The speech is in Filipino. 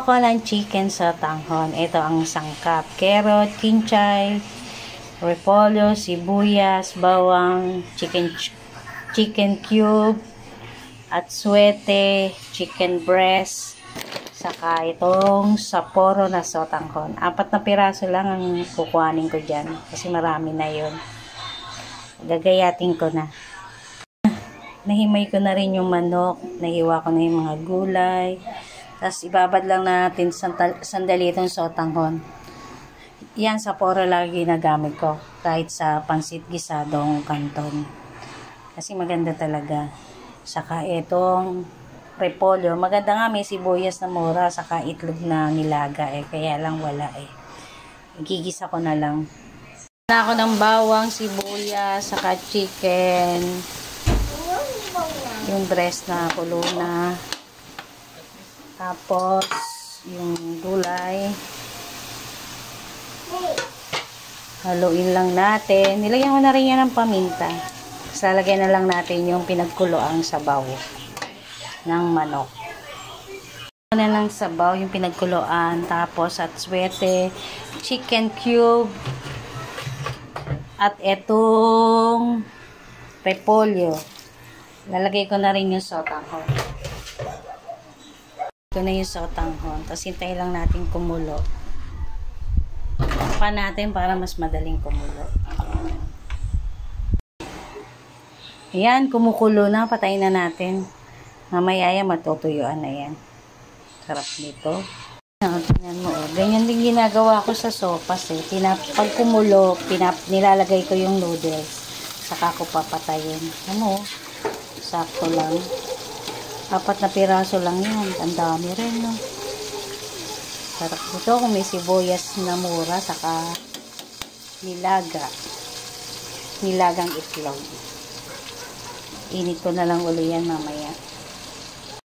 ako ng chicken sa tanghon. Ito ang sangkap. Carrot, kinchay, repolyo, sibuyas, bawang, chicken cube, at suwete, chicken breast, saka itong saporo na sotanghon. 4 na piraso lang ang kukuhanin ko dyan. Kasi marami na yun. Gagayatin ko na. Nahimay ko na rin yung manok. Nahiwa ko na yung mga gulay. Tapos ibabad lang natin sandali itong sotanghon. Yan, saporo lagi ginagamit ko. Kahit sa pansit gisadong kanton. Kasi maganda talaga. Saka itong repolyo. Maganda nga may sibuyas na mura. Saka itlog na nilaga Kaya lang wala Gigisa ko na lang. Na ako ng bawang, sibuyas, saka chicken. Yung breast na kulo na. Tapos yung gulay. Haluin lang natin. Nilagyan ko na rin yan ng paminta. Tapos lalagyan na lang natin yung pinagkuloang sabaw ng manok. Na lang sabaw yung pinagkuloan. Tapos at suwete, chicken cube, at etong repolyo. Lalagay ko na rin yung sotanghon. Ito na yung sotanghon. Tapos hintayin lang natin kumulo. Pa natin para mas madaling kumulo. Ayan, kumukulo na. Patayin na natin. Mamaya yan, matutuyuan na yan. Sarap nito. Tingnan mo, ganyan din ginagawa ko sa sopas pag kumulo, nilalagay ko yung noodles. Saka ko papatayin. Ano, sakto lang. 4 na piraso lang yan. Ang dami rin, no? Sarap nito kung may sibuyas na mura, saka nilagang itlog. Init ko na lang uli yan mamaya.